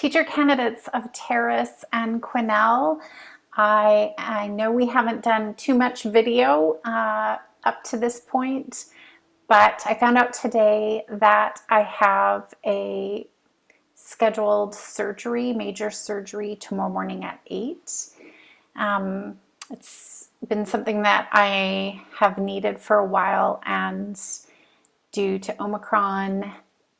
Teacher candidates of Terrace and Quinnell, I know we haven't done too much video up to this point, but I found out today that I have a scheduled surgery, major surgery, tomorrow morning at 8. It's been something that I have needed for a while, and due to Omicron,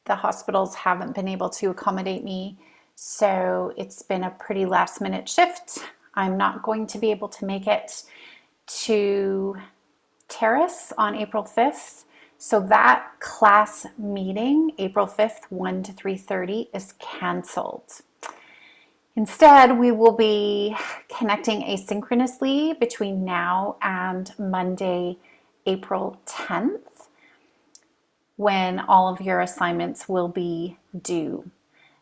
the hospitals haven't been able to accommodate me. So it's been a pretty last minute shift. I'm not going to be able to make it to Terrace on April 5th. So that class meeting, April 5th, 1 to 3:30, is canceled. Instead, we will be connecting asynchronously between now and Monday, April 10th, when all of your assignments will be due.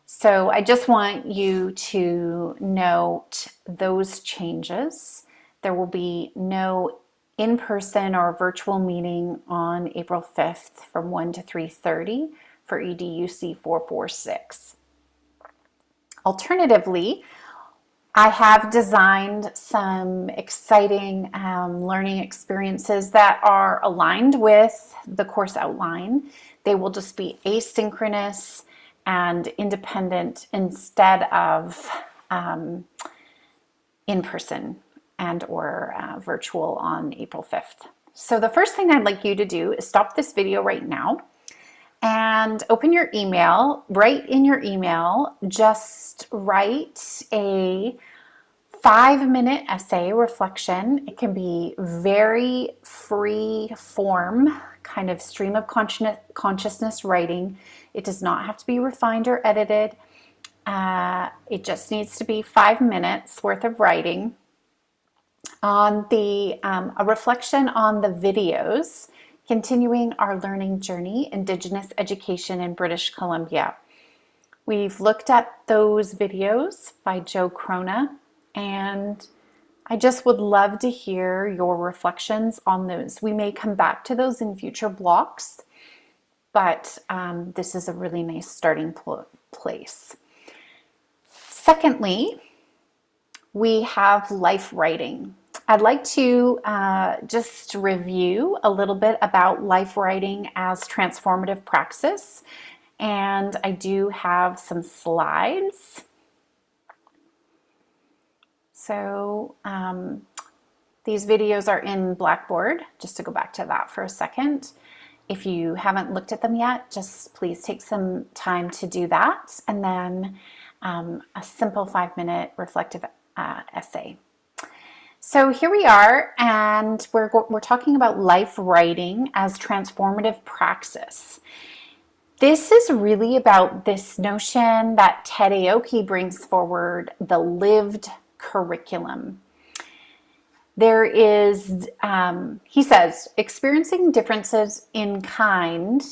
So I just want you to note those changes. There will be no in-person or virtual meeting on April 5th from 1 to 3:30 for EDUC 446. Alternatively, I have designed some exciting learning experiences that are aligned with the course outline. They will just be asynchronous and independent instead of in-person and or virtual on April 5th. So the first thing I'd like you to do is stop this video right now and open your email. Right in your email, just write a 5-minute essay reflection. It can be very free form, kind of stream of consciousness writing. It does not have to be refined or edited. It just needs to be 5 minutes worth of writing on a reflection on the videos continuing our learning journey, Indigenous education in British Columbia. We've looked at those videos by Joe Crona, and I just would love to hear your reflections on those. We may come back to those in future blocks, but this is a really nice starting place. Secondly, we have life writing. I'd like to just review a little bit about life writing as transformative praxis, and I do have some slides. So these videos are in Blackboard, just to go back to that for a second. If you haven't looked at them yet, just please take some time to do that, and then a simple 5-minute reflective essay. So here we are, and we're talking about life writing as transformative praxis. This is really about this notion that Ted Aoki brings forward, the lived curriculum. There is, he says, experiencing differences in kind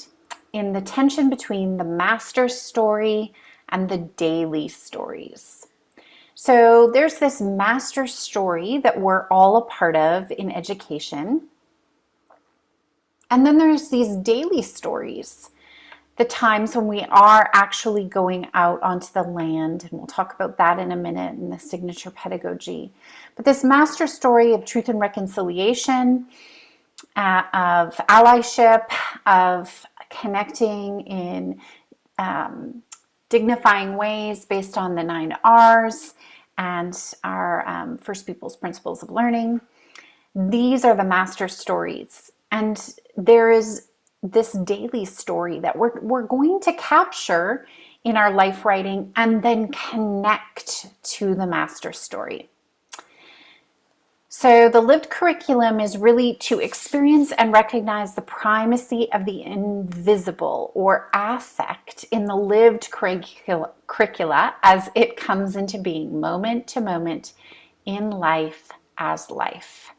in the tension between the master story and the daily stories. So there's this master story that we're all a part of in education. And then there's these daily stories, the times when we are actually going out onto the land, and we'll talk about that in a minute in the signature pedagogy. But this master story of truth and reconciliation, of allyship, of connecting in dignifying ways based on the 9 R's and our First Peoples Principles of Learning. These are the master stories. And there is this daily story that we're going to capture in our life writing and then connect to the master story. So the lived curriculum is really to experience and recognize the primacy of the invisible or affect in the lived curricula as it comes into being moment to moment in life as life.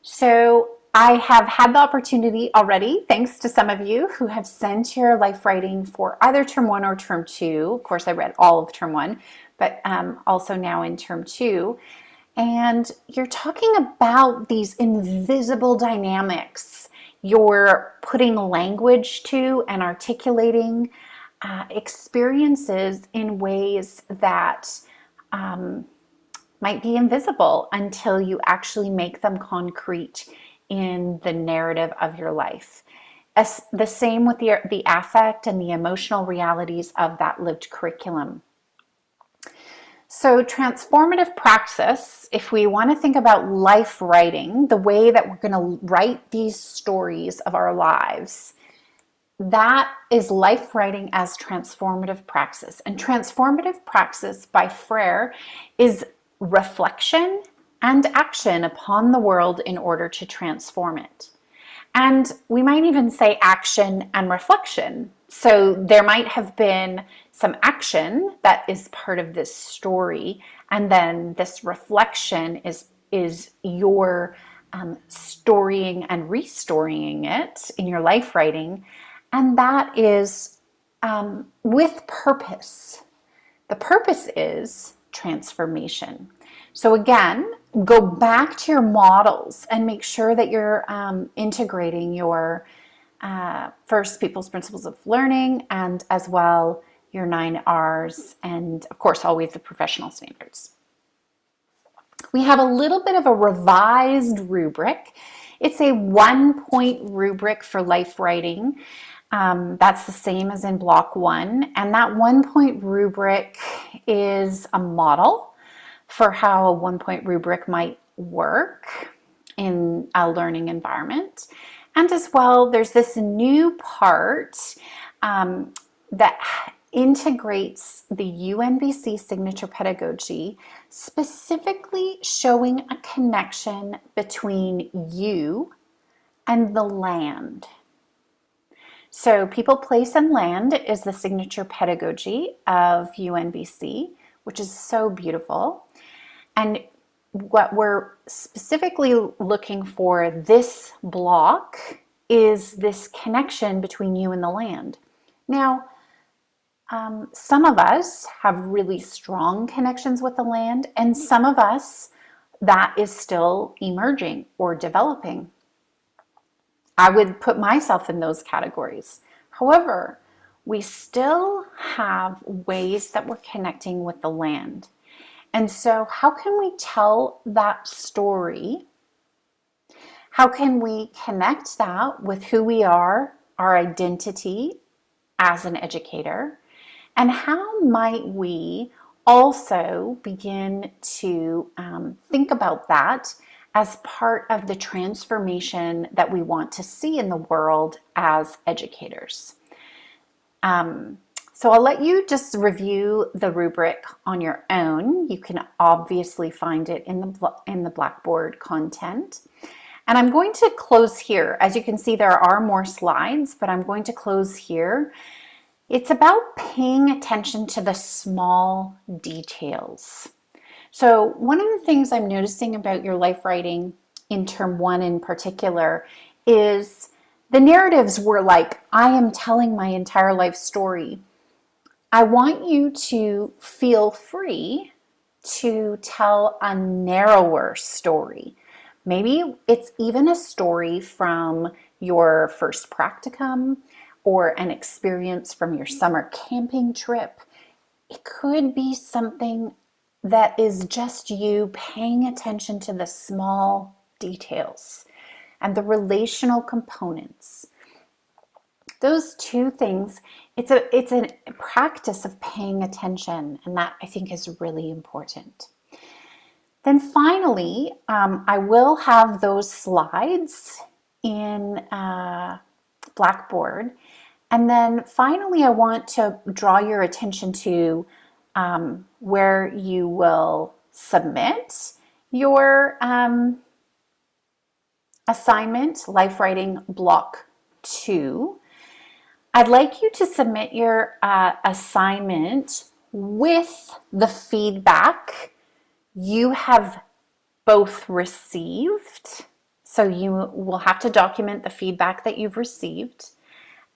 So I have had the opportunity already, thanks to some of you who have sent your life writing for either term 1 or term 2. Of course, I read all of term 1, but also now in term 2. And you're talking about these invisible dynamics you're putting language to and articulating experiences in ways that might be invisible until you actually make them concrete in the narrative of your life. The same with the affect and the emotional realities of that lived curriculum. So transformative praxis, if we want to think about life writing, the way that we're going to write these stories of our lives, that is life writing as transformative praxis. And transformative praxis by Frere is reflection and action upon the world in order to transform it. And we might even say action and reflection. So there might have been some action that is part of this story, and then this reflection is your storying and restorying it in your life writing, and that is with purpose. The purpose is transformation. So again, go back to your models and make sure that you're integrating your first people's principles of learning, and as well your 9 R's, and of course always the professional standards. We have a little bit of a revised rubric. It's a 1-point rubric for life writing. That's the same as in block 1, and that 1-point rubric is a model for how a 1-point rubric might work in a learning environment. And as well, there's this new part that integrates the Unbc signature pedagogy, specifically showing a connection between you and the land. So people, place, and land is the signature pedagogy of Unbc, which is so beautiful. And what we're specifically looking for this block is this connection between you and the land. Now, some of us have really strong connections with the land, and some of us, that is still emerging or developing. I would put myself in those categories. However, we still have ways that we're connecting with the land. And so how can we tell that story? How can we connect that with who we are, our identity as an educator? And how might we also begin to think about that as part of the transformation that we want to see in the world as educators? So I'll let you just review the rubric on your own. You can obviously find it in the Blackboard content. And I'm going to close here. As you can see, there are more slides, but I'm going to close here. It's about paying attention to the small details. So one of the things I'm noticing about your life writing in term 1 in particular is the narratives were like, I am telling my entire life story. I want you to feel free to tell a narrower story. Maybe it's even a story from your first practicum or an experience from your summer camping trip. It could be something that is just you paying attention to the small details and the relational components. Those two things, it's a practice of paying attention, and that I think is really important. Then finally, I will have those slides in Blackboard. And then finally, I want to draw your attention to where you will submit your assignment, Life Writing Block 2. I'd like you to submit your assignment with the feedback you have both received. So you will have to document the feedback that you've received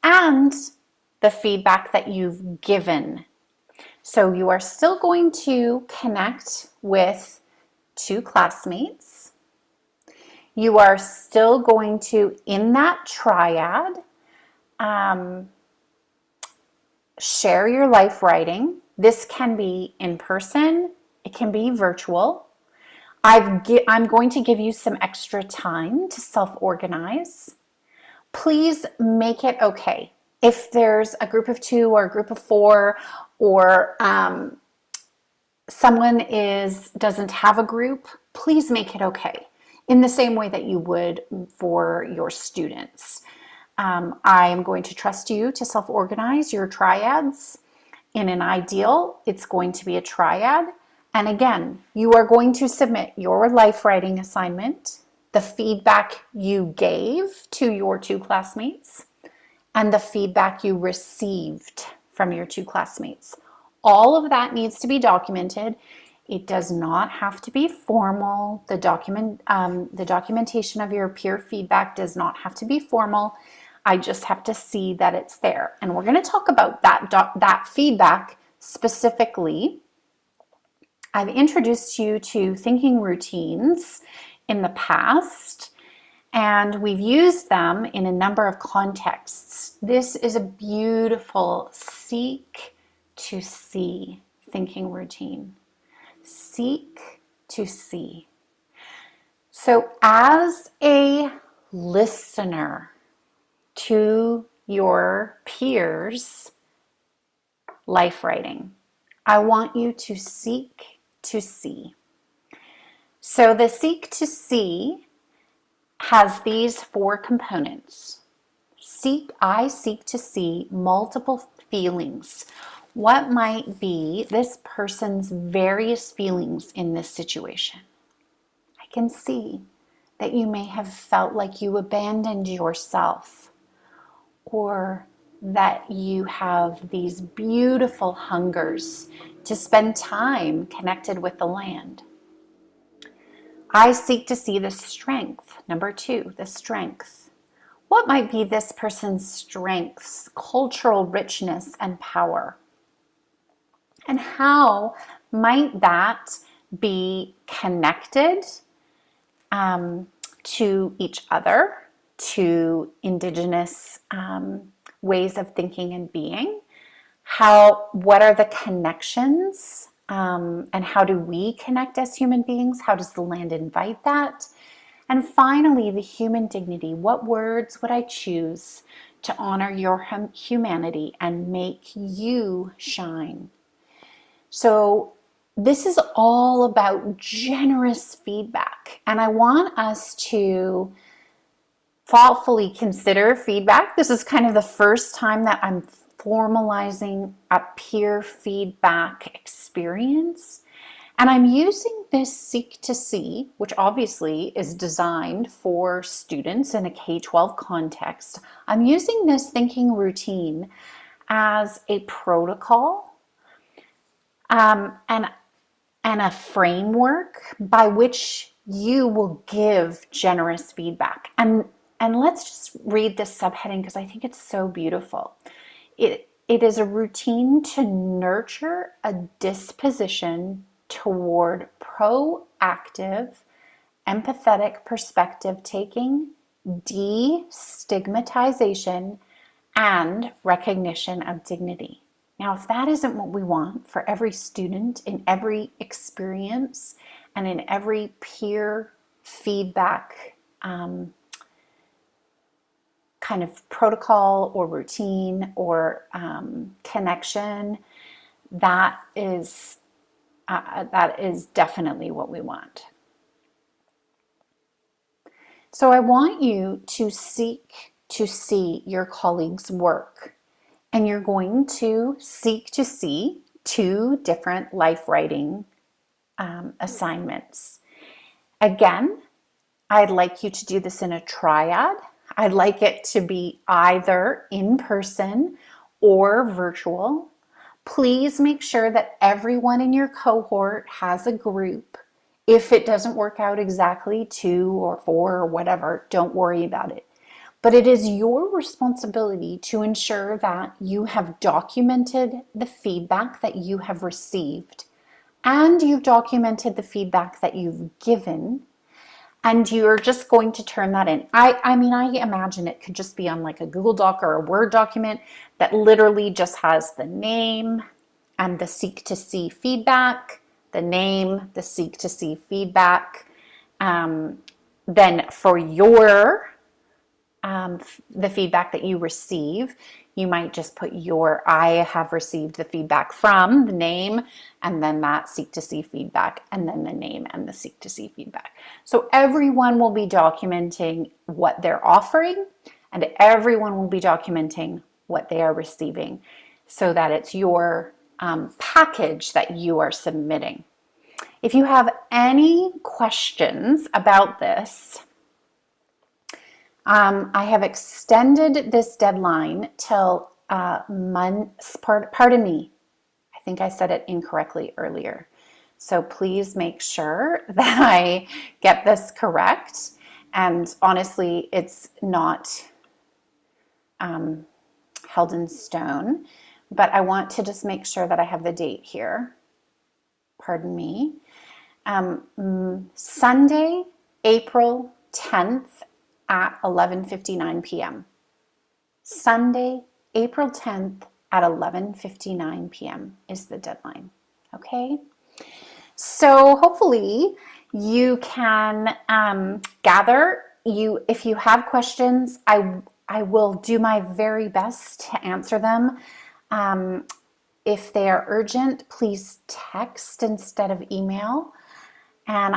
and the feedback that you've given. So you are still going to connect with 2 classmates. You are still going to, in that triad, share your life writing. This can be in person, it can be virtual. I'm going to give you some extra time to self-organize. Please make it okay. If there's a group of 2 or a group of 4, or someone doesn't have a group, please make it okay in the same way that you would for your students. I am going to trust you to self-organize your triads. In an ideal, it's going to be a triad. And again, you are going to submit your life writing assignment, the feedback you gave to your 2 classmates, and the feedback you received from your 2 classmates. All of that needs to be documented. It does not have to be formal. The documentation of your peer feedback does not have to be formal. I just have to see that it's there. And we're going to talk about that feedback specifically. I've introduced you to thinking routines in the past, and we've used them in a number of contexts. This is a beautiful seek to see thinking routine. Seek to see. So as a listener to your peers' life writing, I want you to seek to see. So the seek to see has these 4 components. I seek to see multiple feelings. What might be this person's various feelings in this situation? I can see that you may have felt like you abandoned yourself, or that you have these beautiful hungers to spend time connected with the land. I seek to see the strength. Number 2, the strength. What might be this person's strengths, cultural richness, and power? And how might that be connected to each other, to Indigenous ways of thinking and being? What are the connections, and how do we connect as human beings? How does the land invite that? And finally, the human dignity. What words would I choose to honor your humanity and make you shine? So this is all about generous feedback, and I want us to thoughtfully consider feedback. This is kind of the first time that I'm formalizing a peer feedback experience. And I'm using this seek to see, which obviously is designed for students in a K-12 context. I'm using this thinking routine as a protocol and a framework by which you will give generous feedback. And let's just read this subheading because I think it's so beautiful. It is a routine to nurture a disposition toward proactive, empathetic perspective taking, destigmatization, and recognition of dignity. Now, if that isn't what we want for every student in every experience and in every peer feedback kind of protocol or routine or connection, that is definitely what we want. So I want you to seek to see your colleagues' work, and you're going to seek to see 2 different life writing assignments. Again, I'd like you to do this in a triad. I'd like it to be either in person or virtual. Please make sure that everyone in your cohort has a group. If it doesn't work out exactly 2 or 4 or whatever, don't worry about it. But it is your responsibility to ensure that you have documented the feedback that you have received, and you've documented the feedback that you've given, and you're just going to turn that in. I mean, I imagine it could just be on like a Google Doc or a Word document, that literally just has the name and the seek to see feedback, the name, the seek to see feedback. Then for your the feedback that you receive, you might just put I have received the feedback from the name, and then that seek to see feedback, and then the name and the seek to see feedback. So everyone will be documenting what they're offering, and everyone will be documenting what they are receiving, so that it's your package that you are submitting. If you have any questions about this, I have extended this deadline till pardon me, I think I said it incorrectly earlier. So please make sure that I get this correct. And honestly, it's not held in stone, but I want to just make sure that I have the date here. Pardon me. Sunday, April 10th at 11:59 p.m. Sunday, April 10th at 11:59 p.m. is the deadline. Okay? So hopefully you can gather. If you have questions, I will do my very best to answer them. If they are urgent, please text instead of email. And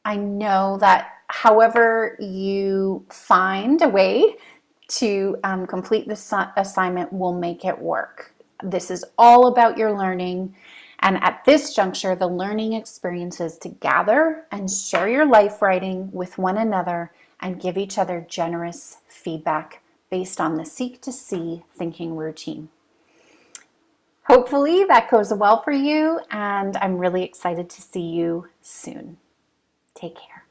I know that however you find a way to complete this assignment will make it work. This is all about your learning. And at this juncture, the learning experience is to gather and share your life writing with one another and give each other generous feedback based on the seek to see thinking routine. Hopefully that goes well for you, and I'm really excited to see you soon. Take care.